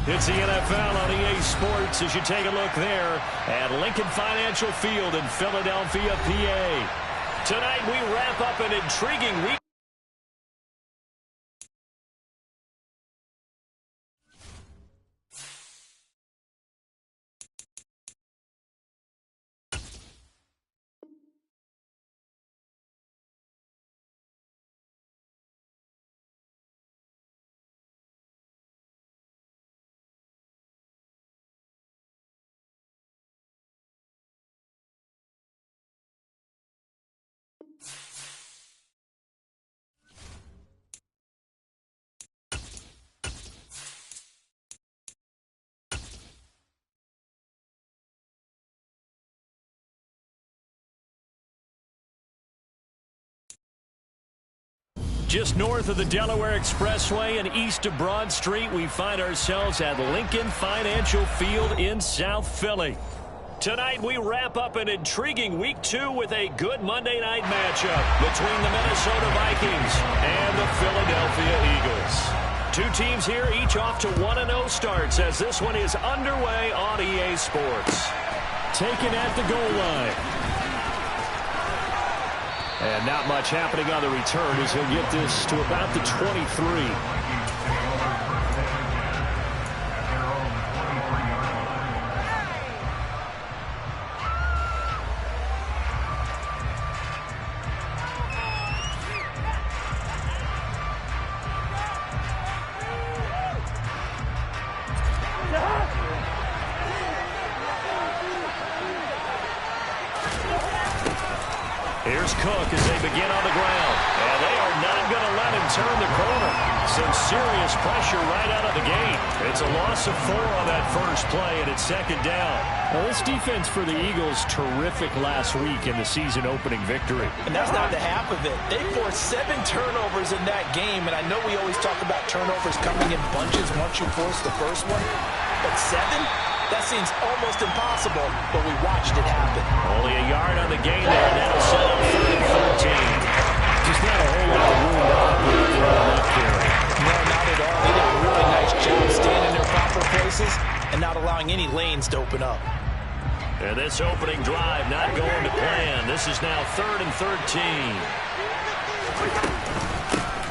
It's the NFL on EA Sports as you take a look there at Lincoln Financial Field in Philadelphia, PA. Tonight we wrap up an intriguing week. Just north of the Delaware Expressway and east of Broad Street, we find ourselves at Lincoln Financial Field in South Philly. Tonight, we wrap up an intriguing Week 2 with a good Monday night matchup between the Minnesota Vikings and the Philadelphia Eagles. Two teams here, each off to 1-0 starts as this one is underway on EA Sports. Taken at the goal line. And not much happening on the return as he'll get this to about the 23. Here's Cook as they begin on the ground. And they are not going to let him turn the corner. Some serious pressure right out of the gate. It's a loss of 4 on that first play, and it's second down. Well, this defense for the Eagles, terrific last week in the season-opening victory. And that's not the half of it. They forced 7 turnovers in that game, and I know we always talk about turnovers coming in bunches once you force the first one. But 7? That seems almost impossible, but we watched it happen. Only a yard on the gain there, and that'll set up 3rd and 13. Just not a whole lot of room to operate there left there. No, not at all. They did a really nice job staying in their proper places and not allowing any lanes to open up. And this opening drive not going to plan. This is now 3rd and 13.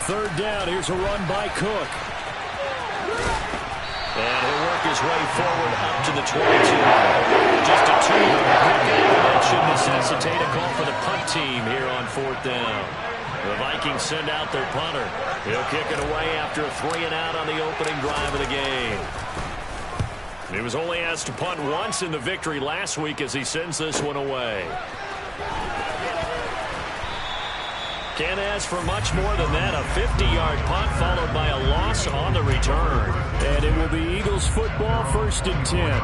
3rd down. Here's a run by Cook. And he'll work his way forward up to the 22. Just a 2-yard pickup. That should necessitate a call for the punt team here on 4th down. The Vikings send out their punter. He'll kick it away after a 3-and-out on the opening drive of the game. He was only asked to punt once in the victory last week as he sends this one away. Can't ask for much more than that. A 50-yard punt followed by a loss on the return. And it will be Eagles football, 1st and 10.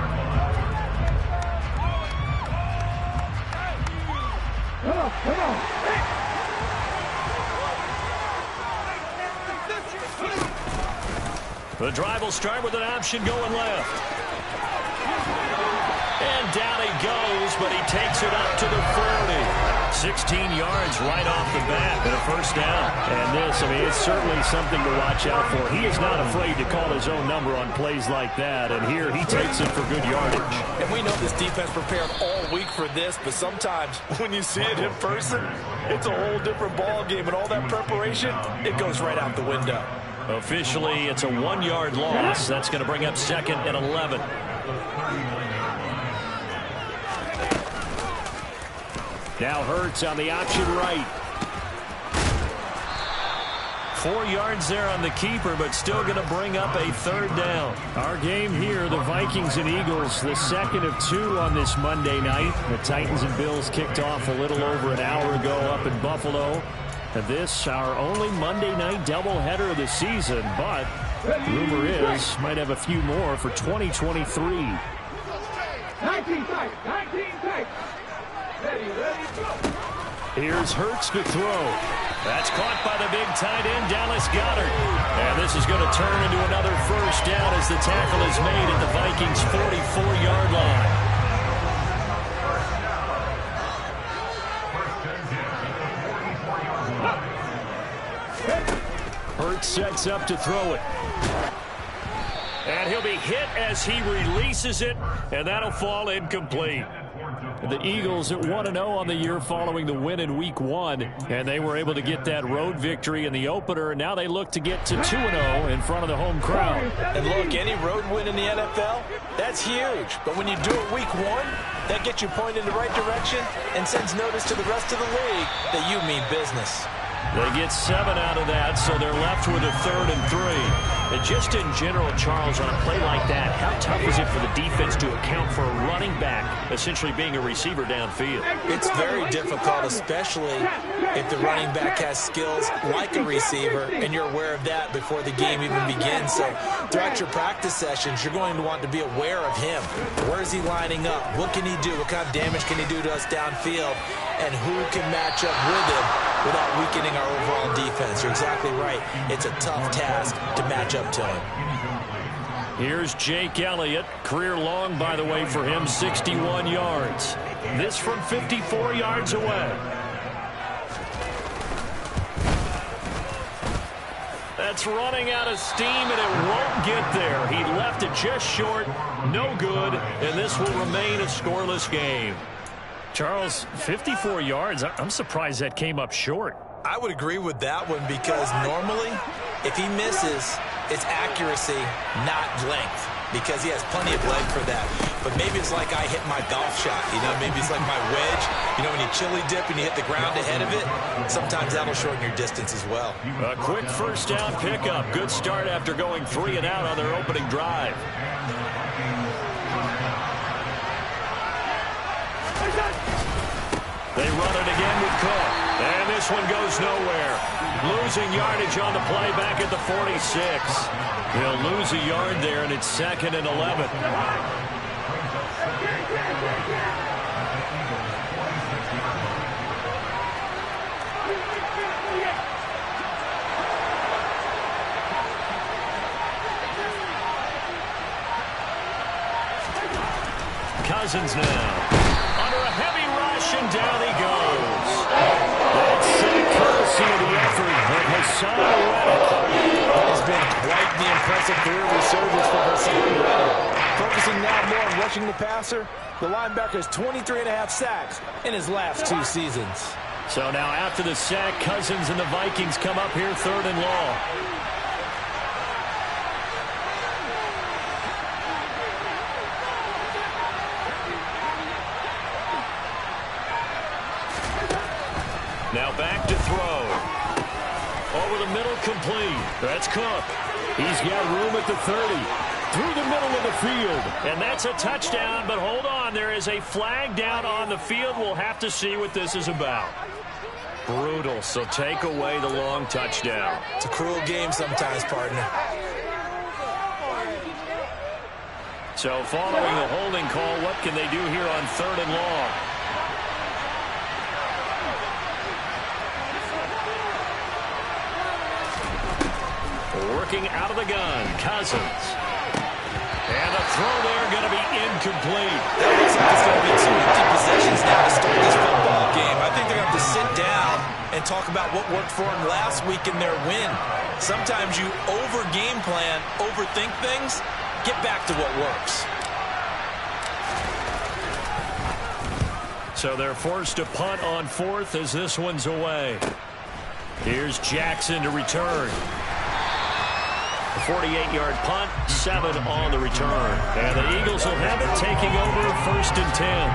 Come on. The drive will start with an option going left. And down he goes, but he takes it up to the 40. 16 yards right off the bat and a 1st down. And this, I mean, it's certainly something to watch out for. He is not afraid to call his own number on plays like that. And here he takes it for good yardage. And we know this defense prepared all week for this, but sometimes when you see it in person, it's a whole different ball game. And all that preparation, it goes right out the window. Officially, it's a 1-yard loss. That's going to bring up 2nd and 11. Now Hurts on the option right. 4 yards there on the keeper, but still going to bring up a 3rd down. Our game here, the Vikings and Eagles, the 2nd of 2 on this Monday night. The Titans and Bills kicked off a little over an hour ago up in Buffalo. And this, our only Monday night doubleheader of the season, but rumor is might have a few more for 2023. 19 tight. Ready, go. Here's Hurts to throw. That's caught by the big tight end, Dallas Goedert. And this is going to turn into another 1st down as the tackle is made at the Vikings' 44-yard line. Hurts sets up to throw it. And he'll be hit as he releases it, and that'll fall incomplete. The Eagles at 1-0 on the year following the win in Week 1, and they were able to get that road victory in the opener, and now they look to get to 2-0 in front of the home crowd. And look, any road win in the NFL, that's huge. But when you do it Week 1, that gets you pointed in the right direction and sends notice to the rest of the league that you mean business. They get 7 out of that, so they're left with a 3rd and 3. And just in general, Charles, on a play like that, how tough is it for the defense to account for a running back essentially being a receiver downfield? It's very difficult, especially if the running back has skills like a receiver, and you're aware of that before the game even begins. So throughout your practice sessions, you're going to want to be aware of him. Where is he lining up? What can he do? What kind of damage can he do to us downfield? And who can match up with him without weakening our overall defense? You're exactly right. It's a tough task to match up to him. Here's Jake Elliott. Career long, by the way, for him, 61 yards. This from 54 yards away. That's running out of steam, and it won't get there. He left it just short. No good, and this will remain a scoreless game. Charles, 54 yards. I'm surprised that came up short. I would agree with that one because normally, if he misses, it's accuracy, not length, because he has plenty of leg for that. But maybe it's like I hit my golf shot, you know, maybe it's like my wedge. You know, when you chili dip and you hit the ground ahead of it, sometimes that'll shorten your distance as well. A quick first down pickup. Good start after going 3 and out on their opening drive. They run it again with Cook. And this one goes nowhere. Losing yardage on the play back at the 46. They'll lose a yard there, and it's 2nd and 11. Cousins now. Under a heavy rush, and down he goes. That's courtesy of the effort of Hassan Reddick. It's been quite the impressive career resurgence for Hassan Reddick. Focusing now more on rushing the passer, the linebacker has 23.5 sacks in his last 2 seasons. So now after the sack, Cousins and the Vikings come up here 3rd and long. Now back to throw. Over the middle, complete. That's Cook. He's got room at the 30. Through the middle of the field. And that's a touchdown, but hold on. There is a flag down on the field. We'll have to see what this is about. Brutal, so take away the long touchdown. It's a cruel game sometimes, partner. So following the holding call, what can they do here on 3rd and long? Working out of the gun, Cousins. And the throw there going to be incomplete. That looks like it's going to be 2 empty possessions now to start this football game. I think they're going to have to sit down and talk about what worked for them last week in their win. Sometimes you over-game plan, overthink things, get back to what works. So they're forced to punt on 4th as this one's away. Here's Jackson to return. 48-yard punt, 7 on the return. And the Eagles will have it taking over 1st and 10.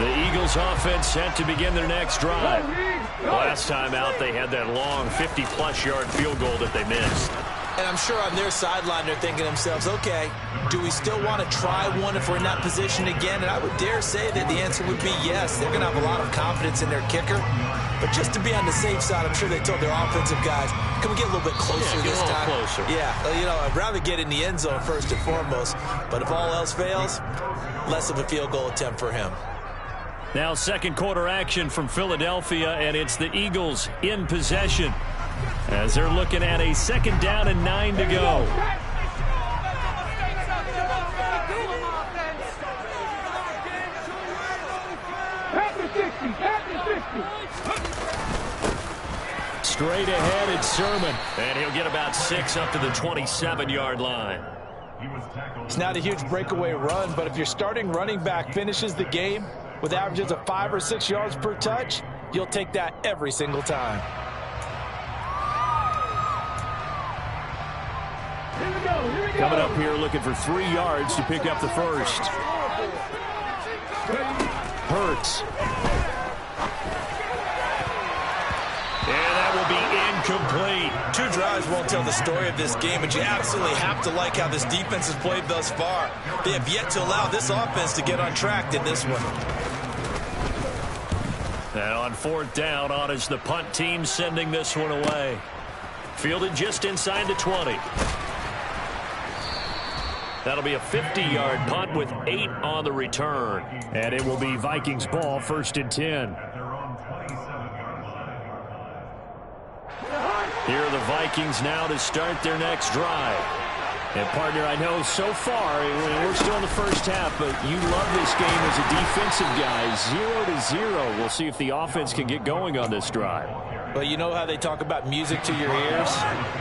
The Eagles offense set to begin their next drive. Last time out, they had that long 50-plus yard field goal that they missed. And I'm sure on their sideline they're thinking to themselves, okay, do we still want to try one if we're in that position again? And I would dare say that the answer would be yes. They're going to have a lot of confidence in their kicker. But just to be on the safe side, I'm sure they told their offensive guys, can we get a little bit closer this time? Closer. Yeah, you know, I'd rather get in the end zone first and foremost. But if all else fails, less of a field goal attempt for him. Now 2nd quarter action from Philadelphia, and it's the Eagles in possession as they're looking at a 2nd down and 9 to go. Straight ahead, it's Sermon. And he'll get about 6 up to the 27-yard line. It's not a huge breakaway run, but if your starting running back finishes the game with averages of 5 or 6 yards per touch, you'll take that every single time. Coming up here looking for 3 yards to pick up the first. Hurts. And that will be incomplete. 2 drives won't tell the story of this game, but you absolutely have to like how this defense has played thus far. They have yet to allow this offense to get on track in this one. And on 4th down, on is the punt team sending this one away. Fielded just inside the 20. That'll be a 50-yard punt with 8 on the return. And it will be Vikings ball, 1st and 10. Here are the Vikings now to start their next drive. And, partner, I know so far, we're still in the first half, but you love this game as a defensive guy. 0-0. We'll see if the offense can get going on this drive. But you know how they talk about music to your ears?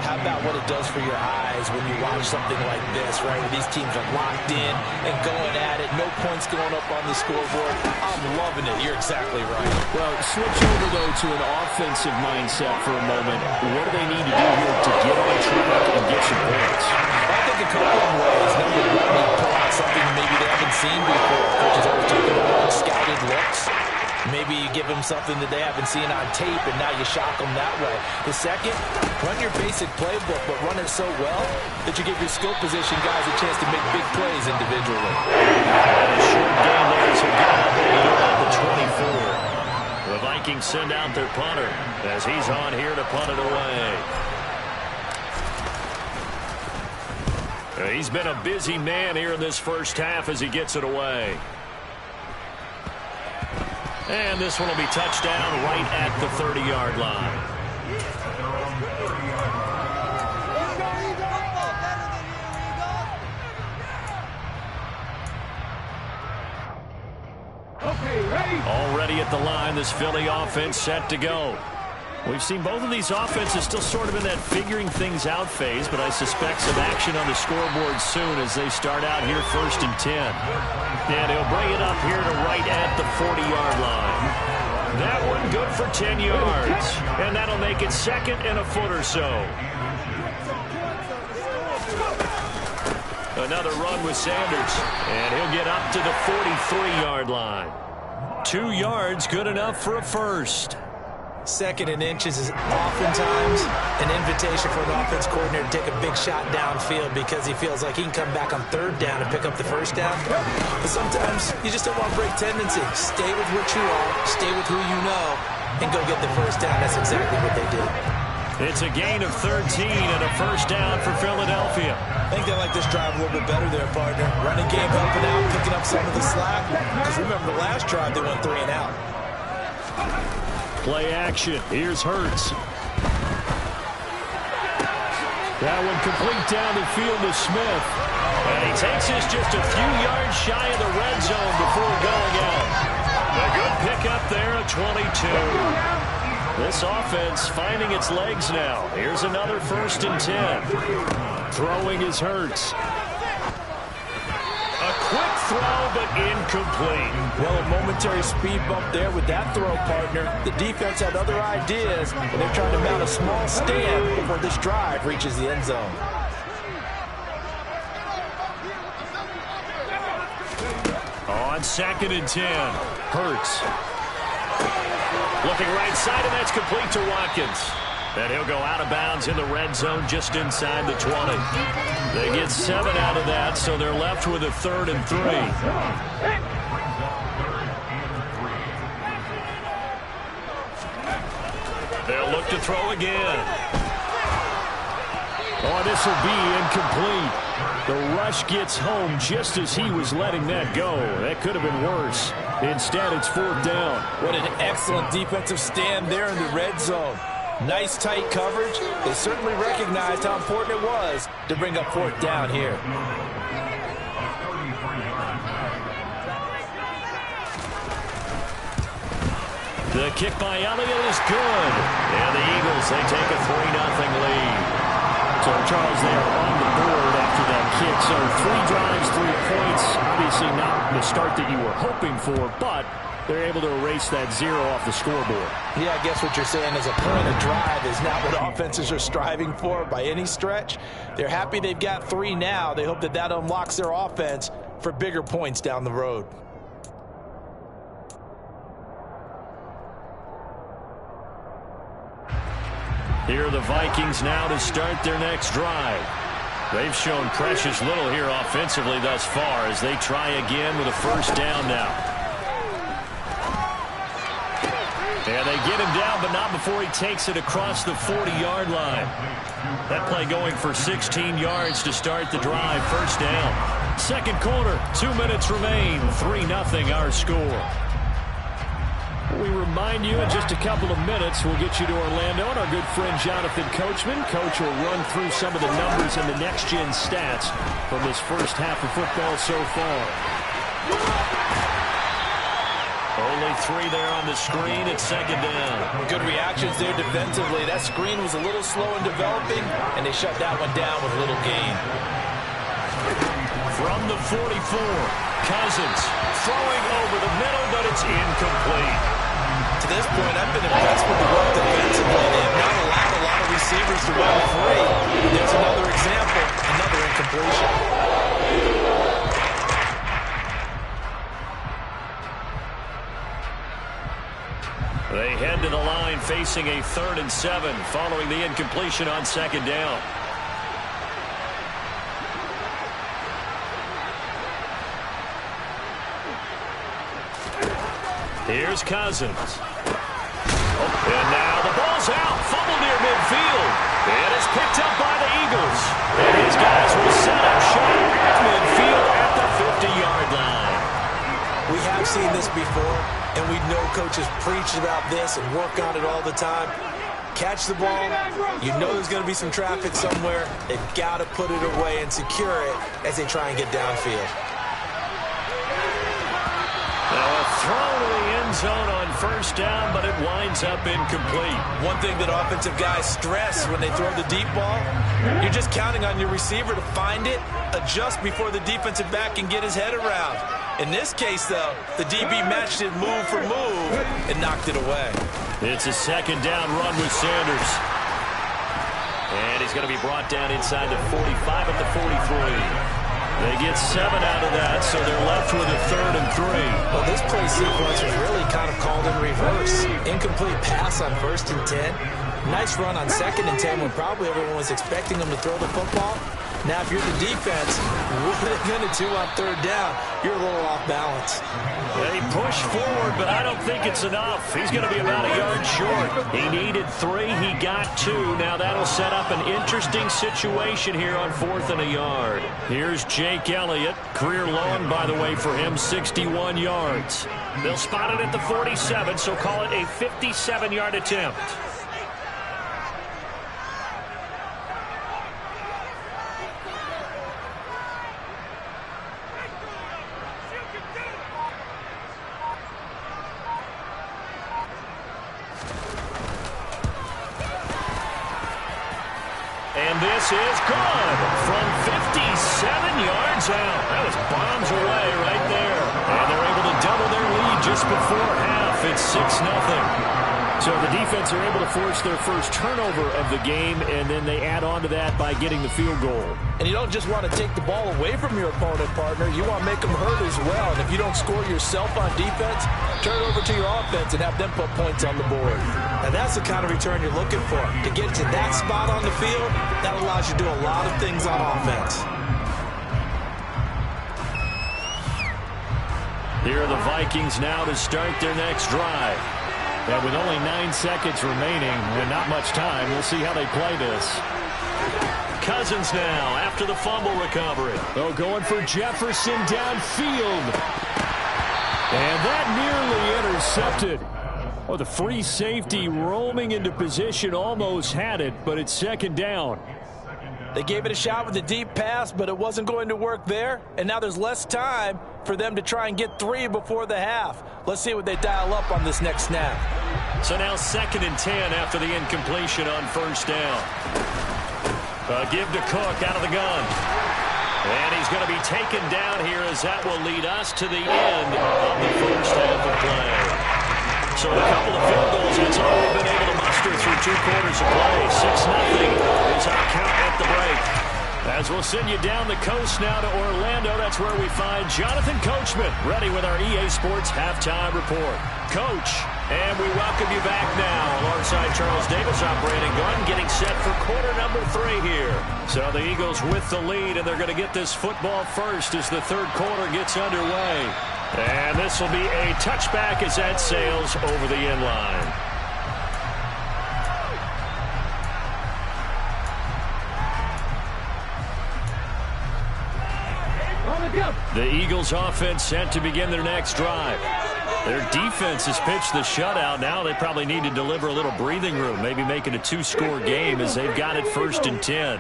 How about what it does for your eyes when you watch something like this, right? Where these teams are locked in and going at it. No points going up on the scoreboard. I'm loving it. You're exactly right. Well, switch over, though, to an offensive mindset for a moment. What do they need to do here to get on track and get some points? I think a couple of ways. Number one, you pull out something maybe they haven't seen before. Coaches always talk about unscouted looks. Maybe you give them something that they haven't seen on tape, and now you shock them that way. The second, run your basic playbook, but run it so well that you give your skill position guys a chance to make big plays individually. A short gain there as he'll get out the 24. The Vikings send out their punter as he's on here to punt it away. He's been a busy man here in this first half as he gets it away. And this one will be touchdown right at the 30-yard line. Okay, ready? Already at the line, this Philly offense set to go. We've seen both of these offenses still sort of in that figuring things out phase, but I suspect some action on the scoreboard soon as they start out here 1st and 10. And he'll bring it up here to right at the 40-yard line. That one good for 10 yards. And that'll make it 2nd and a foot or so. Another run with Sanders. And he'll get up to the 43-yard line. 2 yards, good enough for a first. 2nd and inches is oftentimes an invitation for an offense coordinator to take a big shot downfield because he feels like he can come back on 3rd down and pick up the first down. But sometimes you just don't want to break tendency. Stay with what you are, stay with who you know, and go get the first down. That's exactly what they did. It's a gain of 13 and a first down for Philadelphia. I think they like this drive a little bit better there, partner. Running game helping out, picking up some of the slack. Because remember, the last drive they went 3 and out. Play action. Here's Hurts. That one complete down the field to Smith. And he takes us just a few yards shy of the red zone before going out. A good pickup there at 22. This offense finding its legs now. Here's another 1st and 10. Throwing is Hurts. A quick throw, but incomplete. Well, a momentary speed bump there with that throw, partner. The defense had other ideas, and they're trying to mount a small stand before this drive reaches the end zone. On 2nd and 10, Hurts. Looking right side, and that's complete to Watkins. And he'll go out of bounds in the red zone just inside the 20. They get 7 out of that, so they're left with a 3rd and 3. They'll look to throw again. Oh, this will be incomplete. The rush gets home just as he was letting that go. That could have been worse. Instead, it's 4th down. What an excellent defensive stand there in the red zone. Nice tight coverage. They certainly recognized how important it was to bring up 4th down here. The kick by Elliott is good. And the Eagles, they take a 3-0 lead. So, Charles, they are on the board after that kick. So 3 drives, 3 points. Obviously not the start that you were hoping for, but they're able to erase that 0 off the scoreboard. Yeah, I guess what you're saying is a point of drive is not what offenses are striving for by any stretch. They're happy they've got 3 now. They hope that that unlocks their offense for bigger points down the road. Here are the Vikings now to start their next drive. They've shown precious little here offensively thus far as they try again with a first down now. And they get him down, but not before he takes it across the 40-yard line. That play going for 16 yards to start the drive. First down. Second quarter, 2 minutes remain. 3-0 our score. We remind you in just a couple of minutes we'll get you to Orlando and our good friend Jonathan Coachman. Coach will run through some of the numbers and the next-gen stats from this first half of football so far. Only 3 there on the screen at second down. Good reactions there defensively. That screen was a little slow in developing, and they shut that one down with little gain. From the 44, Cousins throwing over the middle, but it's incomplete. To this point, I've been impressed with the work defensively. They have not allowed a lot of receivers to run free. There's another example, another incompletion. They head to the line facing a 3rd and 7 following the incompletion on second down. Here's Cousins. And now the ball's out. Fumble near midfield. And it's picked up by the Eagles. And these guys will set up shop at midfield at the 50-yard line. We have seen this before, and we know coaches preach about this and work on it all the time. Catch the ball. You know there's going to be some traffic somewhere. They've got to put it away and secure it as they try and get downfield. Now a throw to the end zone on first down, but it winds up incomplete. One thing that offensive guys stress when they throw the deep ball, you're just counting on your receiver to find it, adjust before the defensive back can get his head around. In this case, though, the DB matched it move for move and knocked it away. It's a second down run with Sanders. And he's going to be brought down inside the 45 at the 43. They get 7 out of that, so they're left with a 3rd and 3. Well, this play sequence was really kind of called in reverse. Incomplete pass on 1st and 10. Nice run on 2nd and 10 when probably everyone was expecting them to throw the football. Now, if you're the defense, what are they going to do on 3rd down? You're a little off balance. They push forward, but I don't think it's enough. He's going to be about a yard short. He needed 3. He got 2. Now that'll set up an interesting situation here on 4th and a yard. Here's Jake Elliott. Career long, by the way, for him, 61 yards. They'll spot it at the 47, so call it a 57-yard attempt. And this is good from 57 yards out. That was bombs away right there. And they're able to double their lead just before half. It's 6-0. So the defense are able to force their first turnover of the game, and then they add on to that by getting the field goal. And you don't just want to take the ball away from your opponent, partner. You want to make them hurt as well. And if you don't score yourself on defense, turn it over to your offense and have them put points on the board. And that's the kind of return you're looking for. To get to that spot on the field, that allows you to do a lot of things on offense. Here are the Vikings now to start their next drive. And with only 9 seconds remaining and not much time, we'll see how they play this. Cousins now after the fumble recovery. Oh, going for Jefferson downfield. And that nearly intercepted. Oh, the free safety roaming into position almost had it, but it's second down. They gave it a shot with the deep pass, but it wasn't going to work there. And now there's less time for them to try and get 3 before the half. Let's see what they dial up on this next snap. So now 2nd and 10 after the incompletion on first down. Give to Cook out of the gun. And he's going to be taken down here as that will lead us to the end of the first half of play. So a couple of field goals, that's all we've been able to muster through 2 quarters of play. 6-0 is our count at the break. As we'll send you down the coast now to Orlando, that's where we find Jonathan Coachman ready with our EA Sports Halftime Report. Coach, and we welcome you back now. Alongside Charles Davis, I'm Brandon Gunn, getting set for quarter number 3 here. So the Eagles with the lead, and they're going to get this football first as the 3rd quarter gets underway. And this will be a touchback as that sails over the end line. The Eagles offense set to begin their next drive. Their defense has pitched the shutout. Now they probably need to deliver a little breathing room, maybe make it a 2-score game as they've got it 1st and 10.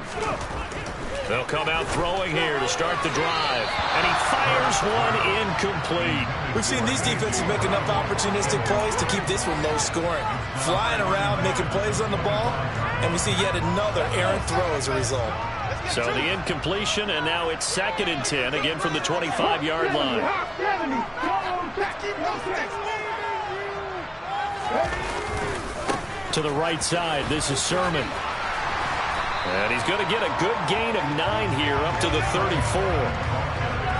They'll come out throwing here to start the drive. And he fires one incomplete. We've seen these defenses make enough opportunistic plays to keep this one low scoring. Flying around, making plays on the ball, and we see yet another errant throw as a result. So the incompletion, and now it's 2nd and 10, again from the 25-yard line. To the right side, this is Sermon. And he's going to get a good gain of 9 here up to the 34.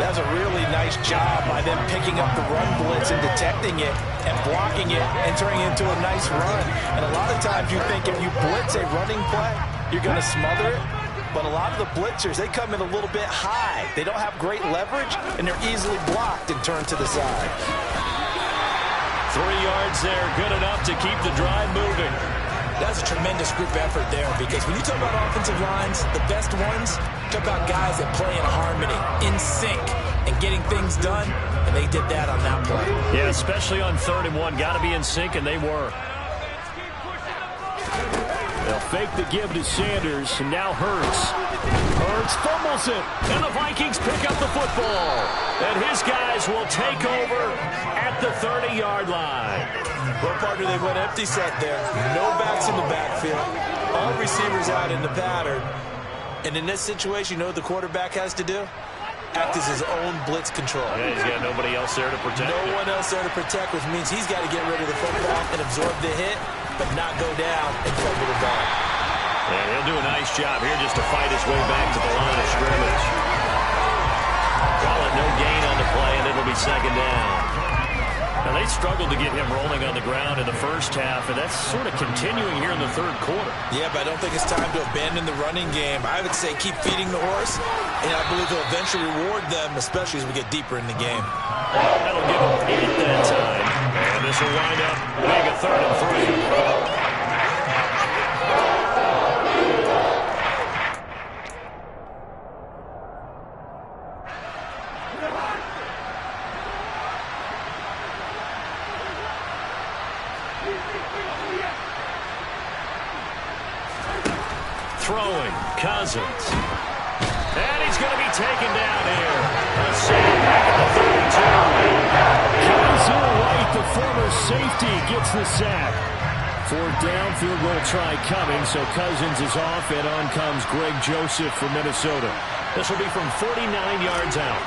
That was a really nice job by them picking up the run blitz and detecting it and blocking it and turning it into a nice run. And a lot of times you think if you blitz a running play, you're going to smother it. But a lot of the blitzers, they come in a little bit high. They don't have great leverage, and they're easily blocked and turned to the side. 3 yards there, good enough to keep the drive moving. That's a tremendous group effort there, because when you talk about offensive lines, the best ones talk about guys that play in harmony, in sync, and getting things done, and they did that on that play. Yeah, especially on 3rd and 1. Got to be in sync, and they were. They'll fake the give to Sanders, and now Hurts. Hurts fumbles it, and the Vikings pick up the football. And his guys will take over at the 30-yard line. Well, partner, they went empty set there. No backs in the backfield. All receivers out in the pattern. And in this situation, you know what the quarterback has to do? Act as his own blitz control. Yeah, he's got nobody else there to protect. No one else there to protect, which means he's got to get rid of the football and absorb the hit, but not go down and fumble the ball. And he'll do a nice job here just to fight his way back to the line of scrimmage. Call it no gain on the play, and it'll be 2nd down. Now, they struggled to get him rolling on the ground in the first half, and that's sort of continuing here in the 3rd quarter. Yeah, but I don't think it's time to abandon the running game. I would say keep feeding the horse, and I believe he'll eventually reward them, especially as we get deeper in the game. That'll give him 8 that time. And this will wind up being a 3rd and 3. Throwing, Cousins. And he's going to be taken down here. A sack back at the 32. Kaiser White, the former safety, gets the sack. 4th down, field goal try coming, so Cousins is off, and on comes Greg Joseph from Minnesota. This will be from 49 yards out.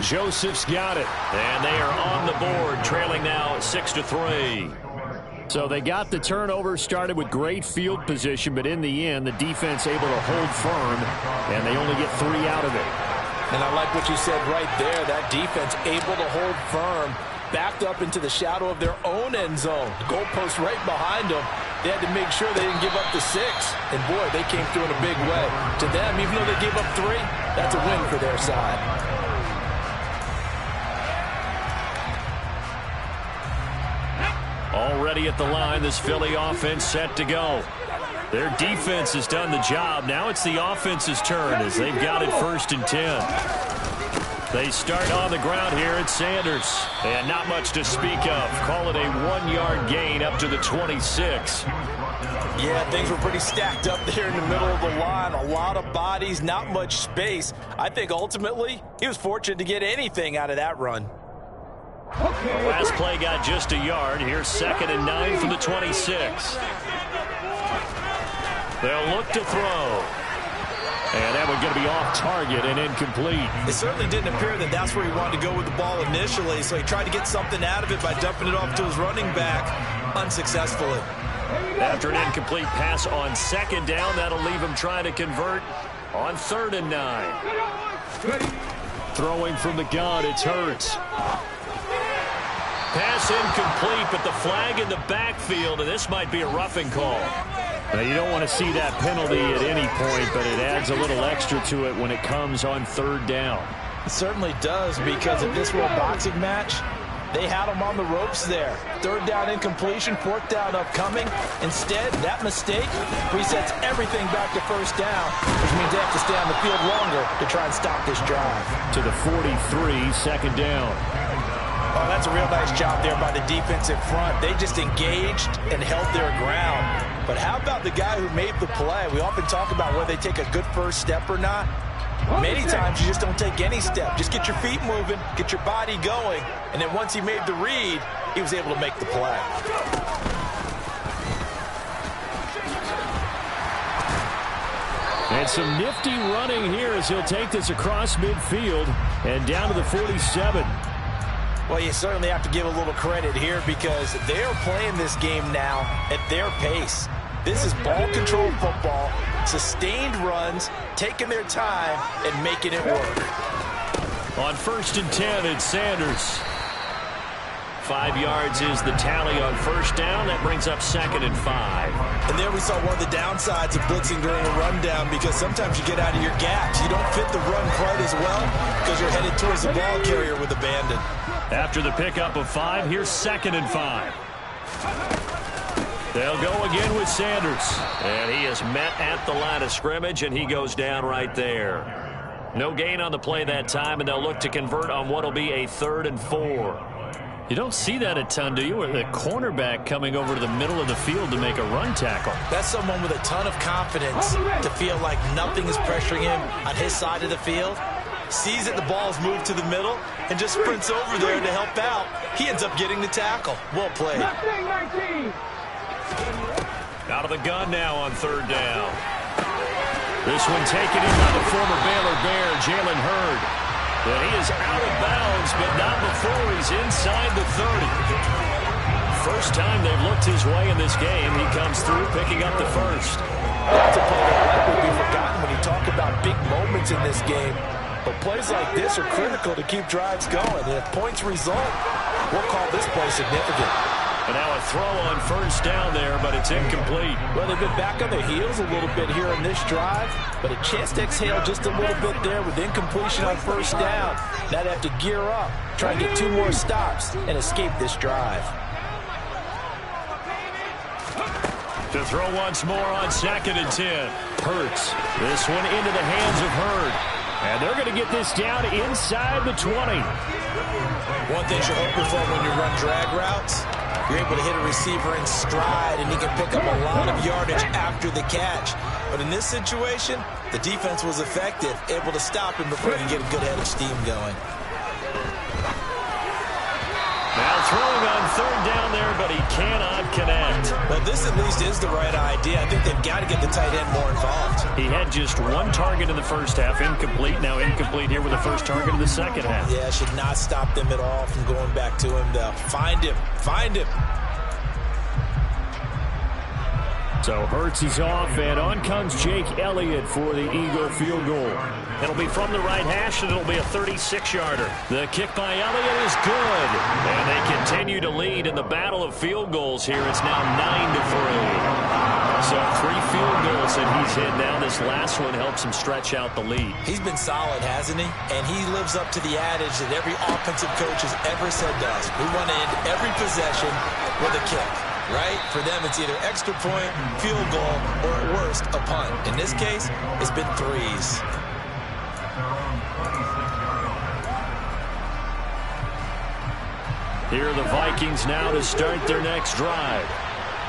Joseph's got it. And they are on the board, trailing now 6-3. So they got the turnover, started with great field position, but in the end, the defense able to hold firm, and they only get 3 out of it. And I like what you said right there. That defense able to hold firm, backed up into the shadow of their own end zone. The goalpost right behind them. They had to make sure they didn't give up the 6. And, boy, they came through in a big way. To them, even though they gave up 3, that's a win for their side. Already at the line, this Philly offense set to go. Their defense has done the job. Now it's the offense's turn as they've got it 1st and 10. They start on the ground here at Sanders. And not much to speak of. Call it a 1-yard gain up to the 26. Yeah, things were pretty stacked up there in the middle of the line. A lot of bodies, not much space. I think ultimately he was fortunate to get anything out of that run. The last play got just a yard. Here's 2nd and 9 from the 26. They'll look to throw. And that one's going to be off target and incomplete. It certainly didn't appear that that's where he wanted to go with the ball initially, so he tried to get something out of it by dumping it off to his running back unsuccessfully. After an incomplete pass on 2nd down, that'll leave him trying to convert on 3rd and 9. Throwing from the gun, it's Hurts. Pass incomplete, but the flag in the backfield, and this might be a roughing call. Now, you don't want to see that penalty at any point, but it adds a little extra to it when it comes on 3rd down. It certainly does, because if this were a boxing match, they had him on the ropes there. 3rd down incompletion, 4th down upcoming. Instead, that mistake resets everything back to 1st down, which means they have to stay on the field longer to try and stop this drive. To the 43, 2nd down. Oh, that's a real nice job there by the defensive front. They just engaged and held their ground. But how about the guy who made the play? We often talk about whether they take a good first step or not. Many times you just don't take any step. Just get your feet moving, get your body going, and then once he made the read, he was able to make the play. And some nifty running here as he'll take this across midfield and down to the 47. Well, you certainly have to give a little credit here because they are playing this game now at their pace. This is ball-controlled football, sustained runs, taking their time, and making it work. On 1st and 10, it's Sanders. 5 yards is the tally on 1st down. That brings up 2nd and 5. And there we saw one of the downsides of blitzing during a rundown because sometimes you get out of your gaps. You don't fit the run quite as well because you're headed towards the ball carrier with abandon. After the pickup of 5, here's 2nd and 5. They'll go again with Sanders. And he is met at the line of scrimmage, and he goes down right there. No gain on the play that time, and they'll look to convert on what will be a 3rd and 4. You don't see that a ton, do you? With a cornerback coming over to the middle of the field to make a run tackle. That's someone with a ton of confidence to feel like nothing is pressuring him on his side of the field. Sees that the ball's moved to the middle and just sprints over there to help out. He ends up getting the tackle. Well played. Out of the gun now on 3rd down. This one taken in by the former Baylor Bear, Jalen Hurd. And he is out of bounds, but not before he's inside the 30. First time they've looked his way in this game. He comes through picking up the first. That's a play that will be forgotten when you talk about big moments in this game. But plays like this are critical to keep drives going. And if points result, we'll call this play significant. And now a throw on 1st down there, but it's incomplete. Well, they've been back on their heels a little bit here in this drive, but a chance to exhale just a little bit there with incompletion on 1st down. Now they have to gear up, try and get 2 more stops, and escape this drive. To throw once more on 2nd and 10. Hurts. This one into the hands of Hurd. And they're going to get this down inside the 20. One thing you're hoping for when you run drag routes, you're able to hit a receiver in stride, and he can pick up a lot of yardage after the catch. But in this situation, the defense was effective, able to stop him before he can get a good head of steam going. Now throwing on 3rd down there, but he cannot connect. Well, this at least is the right idea. I think they've got to get the tight end more involved. He had just 1 target in the first half, incomplete. Now incomplete here with the first target in the second half. Yeah, should not stop them at all from going back to him, though. Find him. Find him. So Hurts is off, and on comes Jake Elliott for the Eagle field goal. It'll be from the right hash, and it'll be a 36-yarder. The kick by Elliott is good. And they continue to lead in the battle of field goals here. It's now 9-3. So 3 field goals that he's hit. Now this last one helps him stretch out the lead. He's been solid, hasn't he? And he lives up to the adage that every offensive coach has ever said to us. We want to end every possession with a kick. Right? For them, it's either extra point, field goal, or at worst, a punt. In this case, it's been 3s. Here are the Vikings now to start their next drive.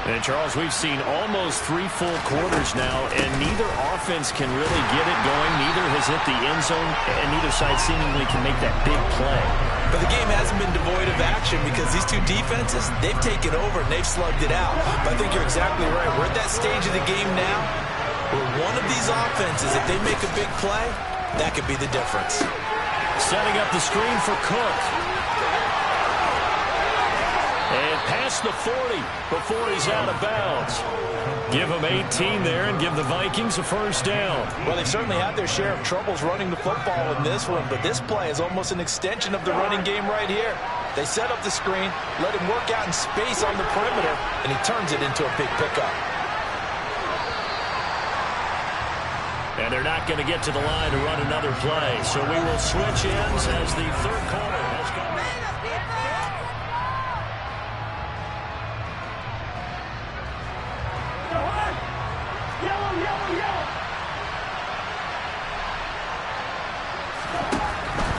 And, Charles, we've seen almost 3 full quarters now, and neither offense can really get it going. Neither has hit the end zone, and neither side seemingly can make that big play. But the game hasn't been devoid of action because these two defenses, they've taken over and they've slugged it out. But I think you're exactly right. We're at that stage of the game now where one of these offenses, if they make a big play, that could be the difference. Setting up the screen for Cook. And past the 40 before he's out of bounds. Give him 18 there and give the Vikings a first down. Well, they've certainly had their share of troubles running the football in this one, but this play is almost an extension of the running game right here. They set up the screen, let him work out in space on the perimeter, and he turns it into a big pickup. And they're not going to get to the line to run another play, so we will switch ends as the third quarter has gone.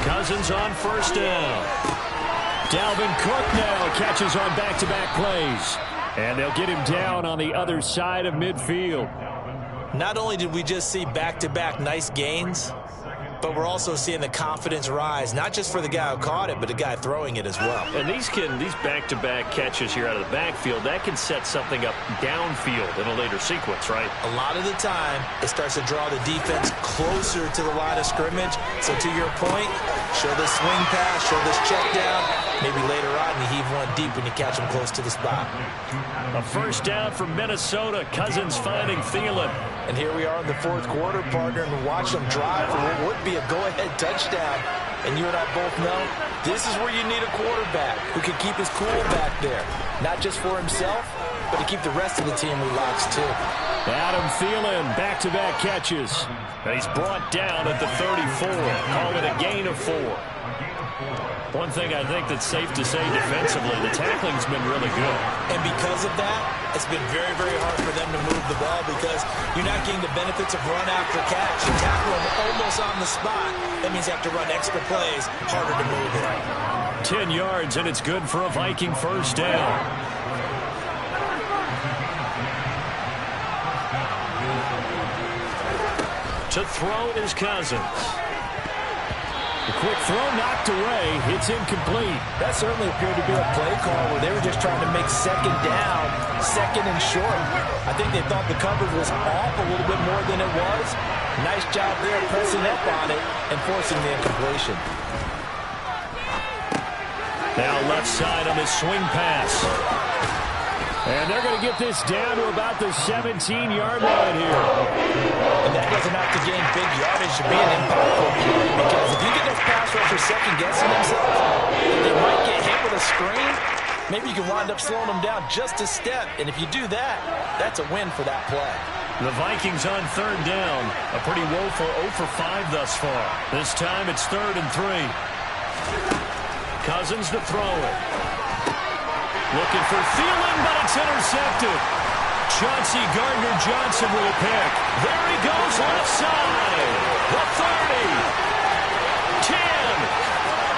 Cousins on first down. Dalvin Cook now catches on back-to-back plays. And they'll get him down on the other side of midfield. Not only did we just see back-to-back nice gains, but we're also seeing the confidence rise, not just for the guy who caught it, but the guy throwing it as well. And these back-to-back catches here out of the backfield, that can set something up downfield in a later sequence, right? A lot of the time, it starts to draw the defense closer to the line of scrimmage. So to your point, show this swing pass, show this check down. Maybe later on you heave one deep when you catch him close to the spot. A first down from Minnesota. Cousins finding Thielen. And here we are in the fourth quarter, partner, and watch them drive for what would be a go-ahead touchdown. And you and I both know this is where you need a quarterback who can keep his cool back there. Not just for himself, but to keep the rest of the team relaxed too. Adam Thielen, back-to-back catches. And he's brought down at the 34. Call it a gain of 4. One thing I think that's safe to say defensively, the tackling's been really good. And because of that, it's been very, very hard for them to move the ball because you're not getting the benefits of run after catch. You tackle them almost on the spot. That means you have to run extra plays, harder to move it. 10 yards, and it's good for a Viking first down. To throw is Cousins. The quick throw knocked away. It's incomplete. That certainly appeared to be a play call where they were just trying to make second down, second and short. I think they thought the coverage was off a little bit more than it was. Nice job there pressing up on it and forcing the incompletion. Now left side on this swing pass. And they're going to get this down to about the 17-yard line here. And that doesn't have to gain big yardage to be an impactful play, because if you get those pass rushers second-guessing themselves, they might get hit with a screen. Maybe you can wind up slowing them down just a step. And if you do that, that's a win for that play. The Vikings on third down. A pretty woeful 0 for 5 thus far. This time it's 3rd and 3. Cousins to throw it. Looking for Thielen, but it's intercepted. Chauncey Gardner-Johnson with a pick. There he goes left side. The 30. 10.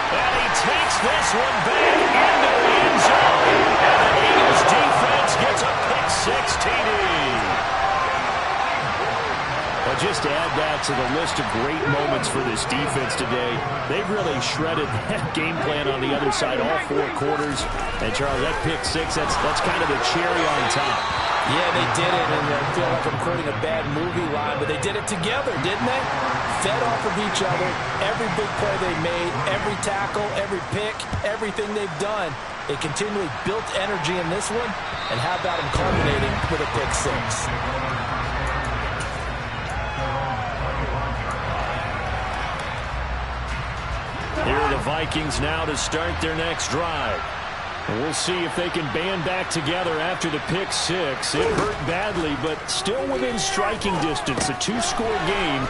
And he takes this one back into the end zone. And the Eagles defense gets a pick-6 TD. Well, just to add that to the list of great moments for this defense today, they've really shredded that game plan on the other side all 4 quarters. And, Charles, that pick-6, that's kind of the cherry on top. Yeah, they did it, and I feel like I'm quoting a bad movie line, but they did it together, didn't they? Fed off of each other, every big play they made, every tackle, every pick, everything they've done. They continually built energy in this one, and how about them culminating with a pick-6? Here are the Vikings now to start their next drive. We'll see if they can band back together after the pick-6. It hurt badly, but still within striking distance. A 2-score game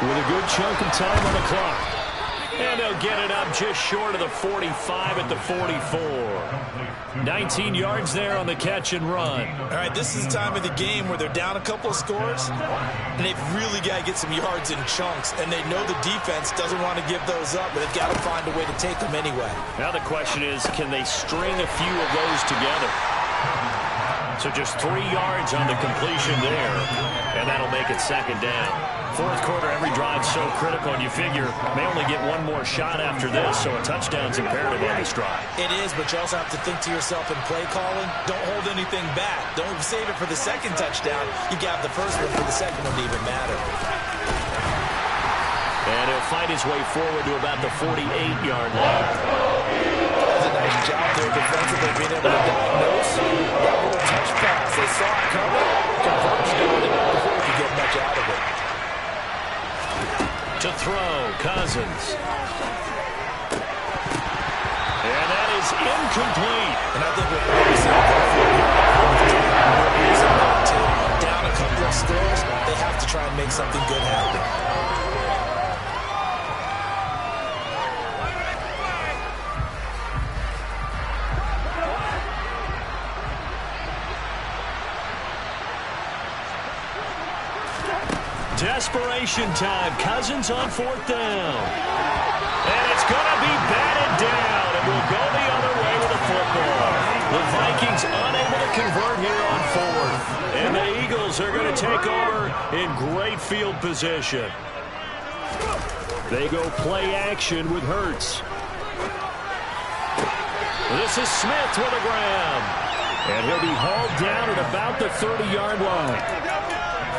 with a good chunk of time on the clock. And they'll get it up just short of the 45 at the 44. 19 yards there on the catch and run. All right, this is the time of the game where they're down a couple of scores, and they've really got to get some yards in chunks, and they know the defense doesn't want to give those up, but they've got to find a way to take them anyway. Now the question is, can they string a few of those together? So just 3 yards on the completion there, and that'll make it second down. Fourth quarter, every drive so critical, and you figure may only get one more shot after this, so a touchdown's imperative on this drive. It is, but you also have to think to yourself in play calling, don't hold anything back. Don't save it for the second touchdown. You got the first one for the second one to even matter. And he'll fight his way forward to about the 48-yard line. That's a nice job there defensively, being able to diagnose that little touch pass. They saw it coming, converged on it before he could get much out of it. To throw, Cousins. And that is incomplete. And I think what we're seeing down a couple of scores, they have to try and make something good happen. Desperation time. Cousins on fourth down. And it's going to be batted down. And we'll go the other way with the football. The Vikings unable to convert here on fourth. And the Eagles are going to take over in great field position. They go play action with Hurts. This is Smith with a grab. And he'll be hauled down at about the 30-yard line.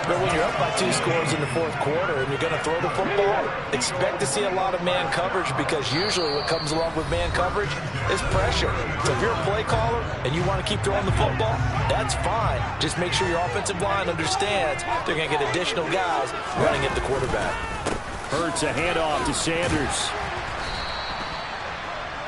But when you're up by 2 scores in the fourth quarter and you're going to throw the football, expect to see a lot of man coverage, because usually what comes along with man coverage is pressure. So if you're a play caller and you want to keep throwing the football, that's fine. Just make sure your offensive line understands they're going to get additional guys running at the quarterback. Hurts a handoff to Sanders.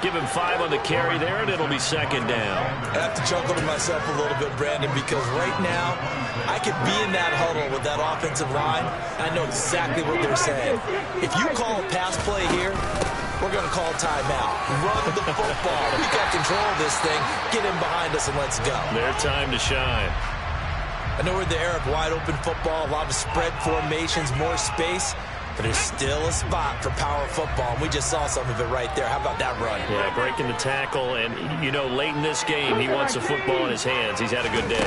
Give him 5 on the carry there, and it'll be second down. I have to chuckle to myself a little bit, Brandon, because right now I could be in that huddle with that offensive line. I know exactly what they're saying. If you call a pass play here, we're going to call timeout. Run the football. We got control of this thing. Get in behind us and let's go. Their time to shine. I know we're in the era of wide open football, a lot of spread formations, more space. But there's still a spot for power football, and we just saw some of it right there. How about that run? Yeah, breaking the tackle, and, you know, late in this game, he wants the football in his hands. He's had a good day.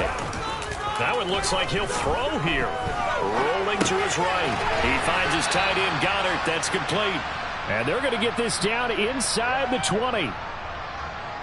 Now it looks like he'll throw here. Rolling to his right. He finds his tight end, Goddard. That's complete. And they're going to get this down inside the 20.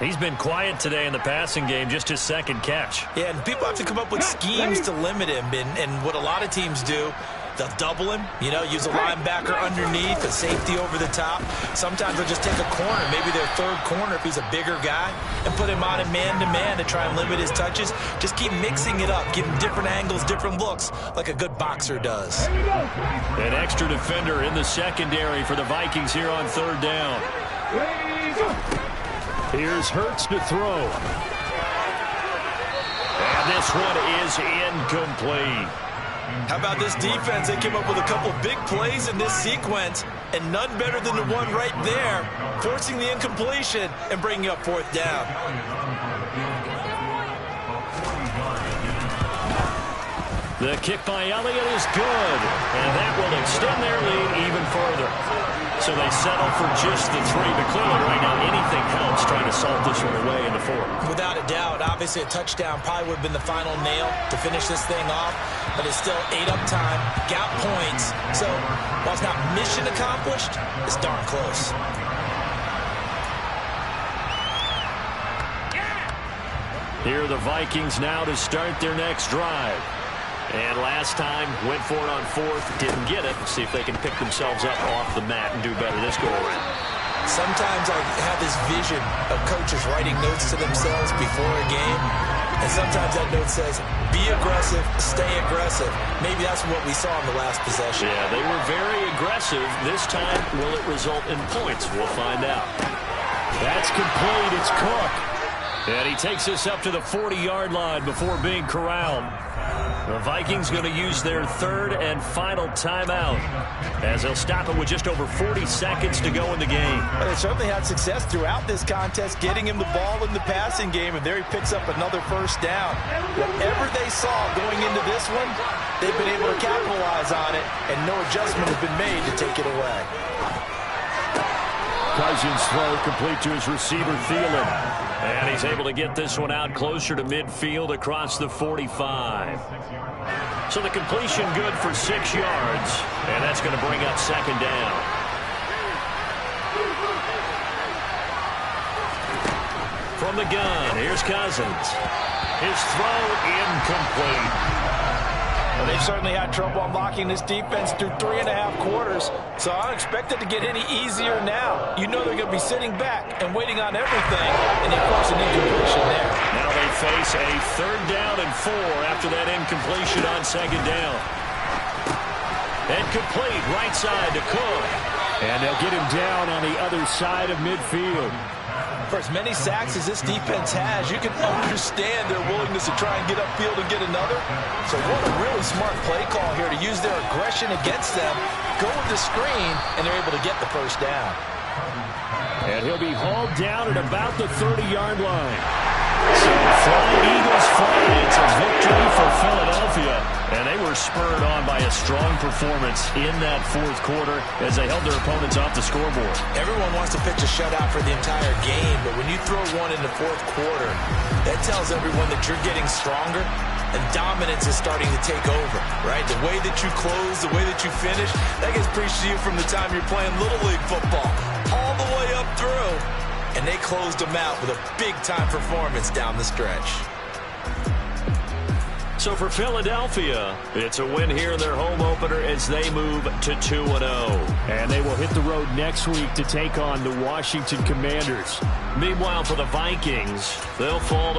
He's been quiet today in the passing game, just his second catch. Yeah, and people have to come up with schemes to limit him, and what a lot of teams do, they'll double him, you know, use a linebacker underneath, a safety over the top. Sometimes they'll just take a corner, maybe their third corner if he's a bigger guy, and put him on a man-to-man to try and limit his touches. Just keep mixing it up, give him different angles, different looks, like a good boxer does. An extra defender in the secondary for the Vikings here on third down. Here's Hurts to throw. And this one is incomplete. How about this defense? They came up with a couple big plays in this sequence, and none better than the one right there, forcing the incompletion and bringing up fourth down. The kick by Elliott is good, and that will extend their lead even further. So they settle for just the 3, but clearly right now anything helps trying to salt this one away in the fourth. Without a doubt, obviously a touchdown probably would have been the final nail to finish this thing off, but it's still 8 up time, got points. So while it's not mission accomplished, it's darn close. Here are the Vikings now to start their next drive. And last time, went for it on fourth, didn't get it. See if they can pick themselves up off the mat and do better this go-around. Sometimes I have this vision of coaches writing notes to themselves before a game, and sometimes that note says, be aggressive, stay aggressive. Maybe that's what we saw in the last possession. Yeah, they were very aggressive. This time, will it result in points? We'll find out. That's complete. It's Cook. And he takes us up to the 40-yard line before being corralled. The Vikings going to use their third and final timeout as they'll stop it with just over 40 seconds to go in the game. But they certainly had success throughout this contest, getting him the ball in the passing game, and there he picks up another first down. Whatever they saw going into this one, they've been able to capitalize on it, and no adjustment has been made to take it away. Cousins throw complete to his receiver, Thielen. And he's able to get this one out closer to midfield across the 45. So the completion good for 6 yards. And that's going to bring up second down. From the gun, here's Cousins. His throw incomplete. Well, they've certainly had trouble unlocking this defense through 3.5 quarters, so I don't expect it to get any easier now. You know they're going to be sitting back and waiting on everything, and they force an incompletion there. Now they face a 3rd down and 4 after that incompletion on second down. And complete right side to Cook. And they'll get him down on the other side of midfield. For as many sacks as this defense has, you can understand their willingness to try and get upfield and get another. So what a really smart play call here to use their aggression against them, go with the screen, and they're able to get the first down. And he'll be hauled down at about the 30-yard line. So fly, Eagles fly. It's a victory for Philadelphia. And they were spurred on by a strong performance in that 4th quarter as they held their opponents off the scoreboard. Everyone wants to pitch a shutout for the entire game, but when you throw one in the 4th quarter, that tells everyone that you're getting stronger and dominance is starting to take over, right? The way that you close, the way that you finish, that gets preached to you from the time you're playing Little League football all the way up through. And they closed them out with a big-time performance down the stretch. So for Philadelphia, it's a win here in their home opener as they move to 2-0. And they will hit the road next week to take on the Washington Commanders. Meanwhile, for the Vikings, they'll fall